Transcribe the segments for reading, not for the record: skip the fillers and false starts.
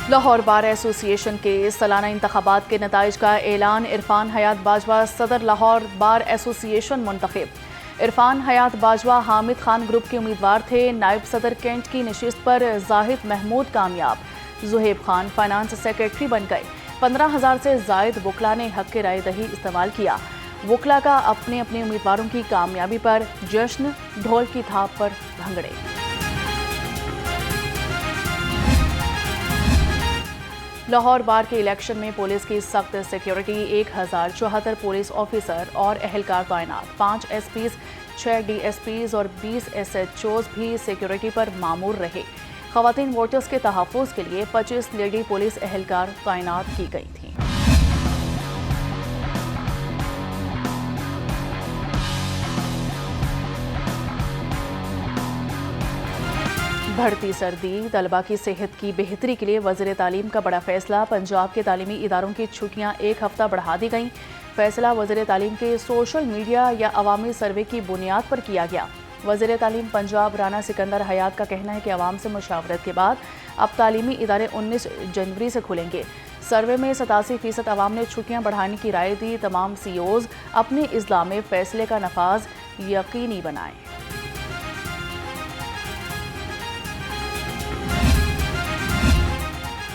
لاہور بار ایسوسی ایشن کے سالانہ انتخابات کے نتائج کا اعلان۔ عرفان حیات باجوہ صدر لاہور بار ایسوسی ایشن منتخب۔ عرفان حیات باجوہ حامد خان گروپ کے امیدوار تھے۔ نائب صدر کینٹ کی نشست پر زاہد محمود کامیاب۔ زہیب خان فائنانس سیکرٹری بن گئے۔ 15,000 سے زائد وکلاء نے حق رائے دہی استعمال کیا۔ وکلاء کا اپنے اپنے امیدواروں کی کامیابی پر جشن، ڈھول کی تھاپ پر بھنگڑے۔ لاہور بار کے الیکشن میں پولیس کی سخت سیکیورٹی، 1074 پولیس آفیسر اور اہلکار تعینات، 5 S Ps, 6 D S Ps اور 20 ایس ایچ اوز بھی سیکیورٹی پر مامور رہے۔ خواتین ووٹرز کے تحفظ کے لیے 25 لیڈی پولیس اہلکار تعینات کی گئی تھیں۔ بڑھتی سردی، طلباء کی صحت کی بہتری کے لیے وزیر تعلیم کا بڑا فیصلہ۔ پنجاب کے تعلیمی اداروں کی چھٹیاں 1 ہفتہ بڑھا دی گئیں۔ فیصلہ وزیر تعلیم کے سوشل میڈیا یا عوامی سروے کی بنیاد پر کیا گیا۔ وزیر تعلیم پنجاب رانا سکندر حیات کا کہنا ہے کہ عوام سے مشاورت کے بعد اب تعلیمی ادارے 19 جنوری سے کھلیں گے۔ سروے میں 87% عوام نے چھٹیاں بڑھانے کی رائے دی۔ تمام سی اوز اپنے اضلاع میں فیصلے کا نفاذ یقینی بنائیں۔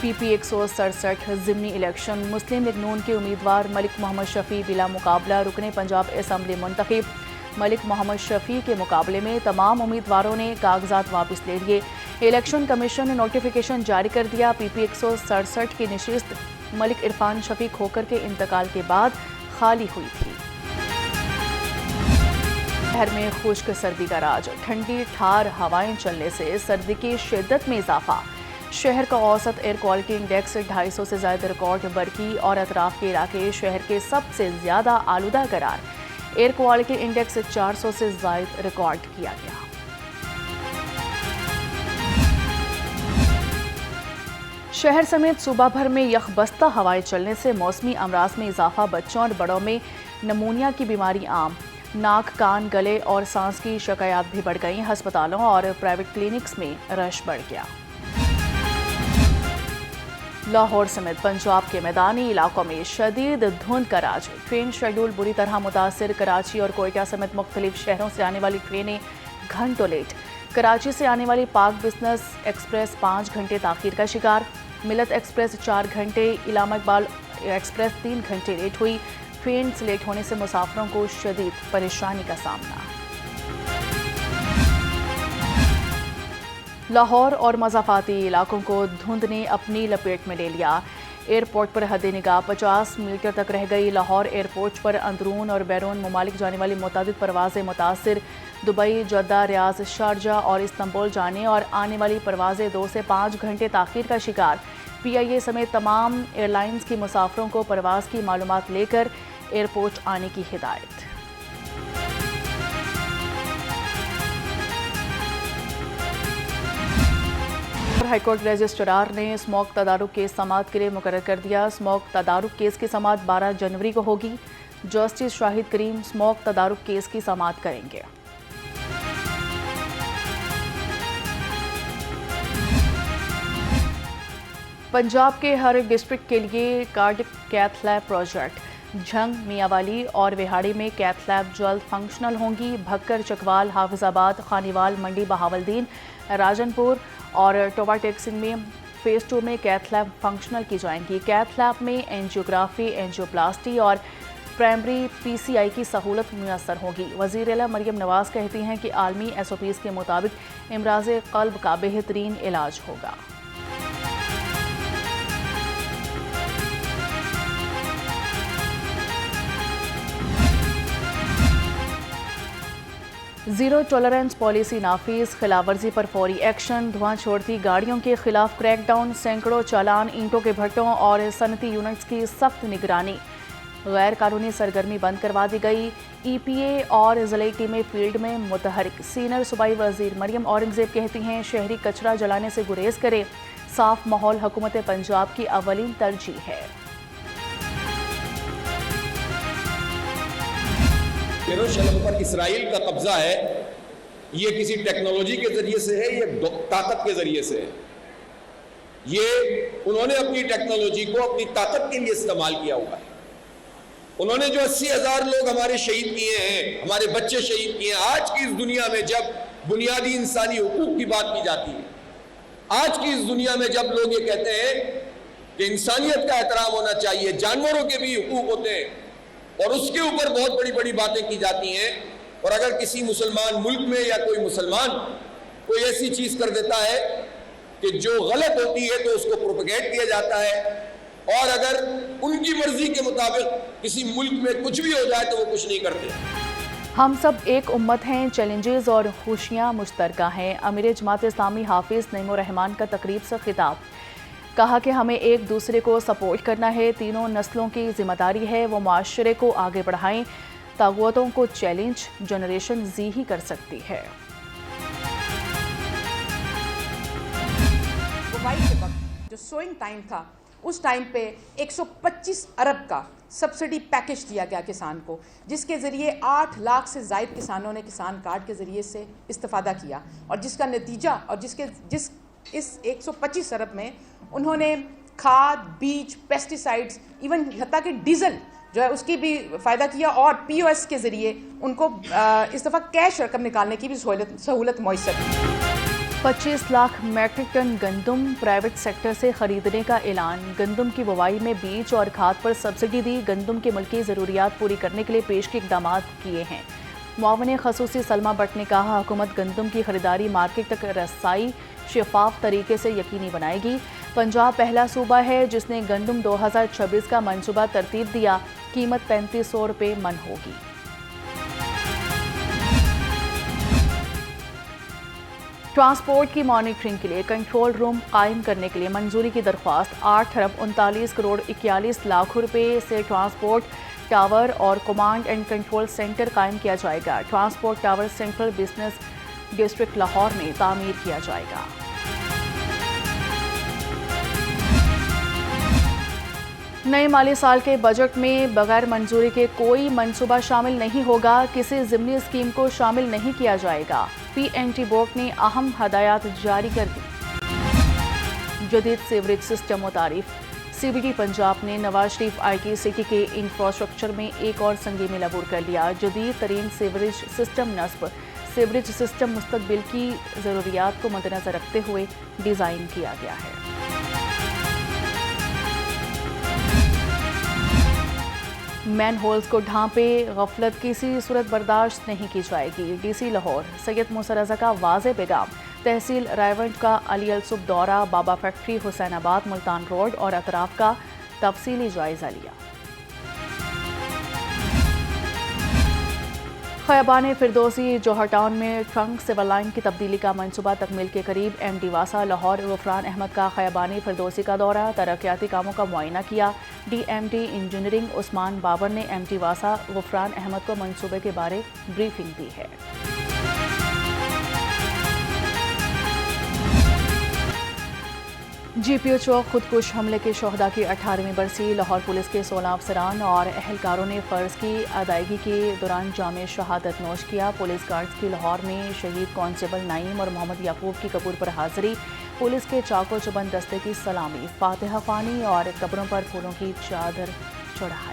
پی پی 167 ضمنی الیکشن، مسلم لیگ نون کے امیدوار ملک محمد شفیع بلا مقابلہ رکن پنجاب اسمبلی منتخب۔ ملک محمد شفیع کے مقابلے میں تمام امیدواروں نے کاغذات واپس لے لیے۔ الیکشن کمیشن نے نوٹیفیکیشن جاری کر دیا۔ پی پی 167 کی نشست ملک عرفان شفیع کھوکر کے انتقال کے بعد خالی ہوئی تھی۔ شہر میں خشک سردی کا راج، ٹھنڈی ٹھار ہوائیں چلنے سے سردی کی شدت میں اضافہ۔ شہر کا اوسط ایئر کوالٹی انڈیکس 250 سے زائد ریکارڈ۔ برکی اور اطراف کے علاقے شہر کے سب سے زیادہ آلودہ قرار۔ ایئر کوالٹی انڈیکس 400 سے زائد ریکارڈ کیا گیا۔ شہر سمیت صوبہ بھر میں یخ بستہ ہوائیں چلنے سے موسمی امراض میں اضافہ۔ بچوں اور بڑوں میں نمونیا کی بیماری عام۔ ناک، کان، گلے اور سانس کی شکایات بھی بڑھ گئیں۔ ہسپتالوں اور پرائیویٹ کلینکس میں رش بڑھ گیا۔ لاہور سمیت پنجاب کے میدانی علاقوں میں شدید دھند کا راج۔ ٹرین شیڈول بری طرح متاثر۔ کراچی اور کوئٹہ سمیت مختلف شہروں سے آنے والی ٹرینیں گھنٹوں لیٹ۔ کراچی سے آنے والی پاک بزنس ایکسپریس 5 گھنٹے تاخیر کا شکار۔ ملت ایکسپریس 4 گھنٹے، علامہ اقبال ایکسپریس 3 گھنٹے لیٹ ہوئی۔ ٹرینز لیٹ ہونے سے مسافروں کو شدید پریشانی کا سامنا۔ لاہور اور مضافاتی علاقوں کو دھند نے اپنی لپیٹ میں لے لیا۔ ایئرپورٹ پر حد نگاہ 50 میٹر تک رہ گئی۔ لاہور ایئرپورٹ پر اندرون اور بیرون ممالک جانے والی متعدد پروازیں متاثر۔ دبئی، جدہ، ریاض، شارجہ اور استنبول جانے اور آنے والی پروازیں 2 سے 5 گھنٹے تاخیر کا شکار۔ پی آئی اے سمیت تمام ایئر لائنز کی مسافروں کو پرواز کی معلومات لے کر ایئرپورٹ آنے کی ہدایت۔ ہائی کورٹ رجسٹرار نے اسموک تدارک کیس سماعت کے لیے مقرر کر دیا۔ اسموک تدارک کیس کی سماعت 12 جنوری کو ہوگی۔ جسٹس شاہد کریم اسموک تدارک کیس کی سماعت کریں گے۔ پنجاب کے ہر ڈسٹرکٹ کے لیے cardiac cath lab project. Jhang, Mianwali اور وہاڑی میں کیتھ لیب جلد فنکشنل ہوں گی۔ بھکر، چکوال، حافظ آباد، خانیوال، منڈی بہاولدین، راجن پور اور ٹوبا ٹیکسن میں فیز 2 میں کیتھ لیب فنکشنل کی جائیں گی۔ کیتھ لیب میں اینجیوگرافی، اینجیوپلاسٹی اور پرائمری پی سی آئی کی سہولت میسر ہوگی۔ وزیر اعلیٰ مریم نواز کہتی ہیں کہ عالمی ایس او پیز کے مطابق امراض قلب کا بہترین علاج ہوگا۔ زیرو ٹالرنس پالیسی نافذ، خلاف ورزی پر فوری ایکشن۔ دھواں چھوڑتی گاڑیوں کے خلاف کریک ڈاؤن، سینکڑوں چالان، اینٹوں کے بھٹوں اور صنعتی یونٹس کی سخت نگرانی۔ غیر قانونی سرگرمی بند کروا دی گئی۔ ای پی اے اور ضلعی ٹیمیں فیلڈ میں متحرک۔ سینئر صوبائی وزیر مریم اورنگزیب کہتی ہیں شہری کچرا جلانے سے گریز کرے۔ صاف ماحول حکومت پنجاب کی اولین ترجیح ہے۔ یروشلم پر اسرائیل کا قبضہ ہے، یہ کسی ٹیکنالوجی کے ذریعے سے ہے، یہ طاقت کے ذریعے سے ہے۔ یہ انہوں نے اپنی ٹیکنالوجی کو اپنی طاقت کے لیے استعمال کیا ہوا ہے. انہوں نے جو 80,000 لوگ ہمارے شہید کیے ہیں, ہمارے بچے شہید کیے ہیں, آج کی اس دنیا میں جب بنیادی انسانی حقوق کی بات کی جاتی ہے, آج کی اس دنیا میں جب لوگ یہ کہتے ہیں کہ انسانیت کا احترام ہونا چاہیے, جانوروں کے بھی حقوق ہوتے ہیں, اور اس کے اوپر بہت بڑی بڑی باتیں کی جاتی ہیں, اور اگر کسی مسلمان ملک میں یا کوئی مسلمان کوئی ایسی چیز کر دیتا ہے کہ جو غلط ہوتی ہے تو اس کو پروپیگیٹ کیا جاتا ہے, اور اگر ان کی مرضی کے مطابق کسی ملک میں کچھ بھی ہو جائے تو وہ کچھ نہیں کرتے. ہم سب ایک امت ہیں, چیلنجز اور خوشیاں مشترکہ ہیں. امیر جماعت اسلامی حافظ نعیم الرحمان کا تقریب سے خطاب. کہا کہ ہمیں ایک دوسرے کو سپورٹ کرنا ہے, تینوں نسلوں کی ذمہ داری ہے وہ معاشرے کو آگے بڑھائیں. طاغوتوں کو چیلنج جنریشن زی ہی کر سکتی ہے. بوائی کے وقت جو سوئنگ ٹائم تھا, اس ٹائم پہ 125 ارب کا سبسڈی پیکج دیا گیا کسان کو, جس کے ذریعے 8 لاکھ سے زائد کسانوں نے کسان کارڈ کے ذریعے سے استفادہ کیا, اور جس کا نتیجہ اور اس 125 ارب میں انہوں نے کھاد, بیج, پیسٹیسائڈز, ایون حتیٰ کہ ڈیزل جو ہے اس کی بھی فائدہ کیا, اور پی او ایس کے ذریعے ان کو اس دفعہ کیش رقم نکالنے کی بھی سہولت میسر کی. 25 لاکھ میٹرک ٹن گندم پرائیویٹ سیکٹر سے خریدنے کا اعلان. گندم کی بوائی میں بیج اور کھاد پر سبسڈی دی. گندم کی ملکی ضروریات پوری کرنے کے لیے پیش کے اقدامات کیے ہیں. معاون خصوصی سلمہ بٹ نے کہا حکومت گندم کی خریداری مارکیٹ تک رسائی شفاف طریقے سے یقینی بنائے گی. پنجاب پہلا صوبہ ہے جس نے گندم 2026 کا منصوبہ ترتیب دیا. قیمت 3500 روپے من ہوگی. ٹرانسپورٹ کی مانیٹرنگ کے لیے کنٹرول روم قائم کرنے کے لیے منظوری کی درخواست. 8 ارب 39 کروڑ 41 لاکھ روپے سے ٹرانسپورٹ ٹاور اور کمانڈ اینڈ کنٹرول سینٹر قائم کیا جائے گا. Transport tower central business district Lahore میں تعمیر کیا جائے گا. نئے مالی سال کے بجٹ میں بغیر منظوری کے کوئی منصوبہ شامل نہیں ہوگا. کسی ضمنی اسکیم کو شامل نہیں کیا جائے گا. پی این ٹی بورڈ نے اہم ہدایات جاری کر دی. جدید سیوریج سسٹم متعارف. سی بی ڈی پنجاب نے Nawaz Sharif I T city کے انفراسٹرکچر میں ایک اور سنگین عبور کر لیا. جدید ترین سیوریج سسٹم نصب. سیوریج سسٹم مستقبل کی ضروریات کو مدنظر رکھتے ہوئے ڈیزائن کیا گیا ہے. مین ہولز کو ڈھانپے غفلت کسی صورت برداشت نہیں کی جائے گی. ڈی سی لاہور سید موسیٰ رضا کا واضح پیغام. تحصیل رائیونڈ کا علی الصبح دورہ, بابا فیکٹری, حسین آباد, ملتان روڈ اور اطراف کا تفصیلی جائزہ لیا. خیابان فردوسی جوہر ٹاؤن میں ٹرنک سول لائن کی تبدیلی کا منصوبہ تکمیل کے قریب. ایم ڈی واسا لاہور غفران احمد کا خیابان فردوسی کا دورہ, ترقیاتی کاموں کا معائنہ کیا. ڈی ایم ڈی انجینئرنگ عثمان بابر نے ایم ڈی واسا غفران احمد کو منصوبے کے بارے بریفنگ دی ہے. جی پی او چوک خودکش حملے کے شہداء کی 18ویں برسی. لاہور پولیس کے 16 افسران اور اہلکاروں نے فرض کی ادائیگی کے دوران جام شہادت نوش کیا. پولیس گارڈز کی لاہور میں شہید کانسٹیبل نعیم اور محمد یعقوب کی قبر پر حاضری. پولیس کے چاقو چبند دستے کی سلامی, فاتحہ خوانی اور قبروں پر پھولوں کی چادر چڑھائی.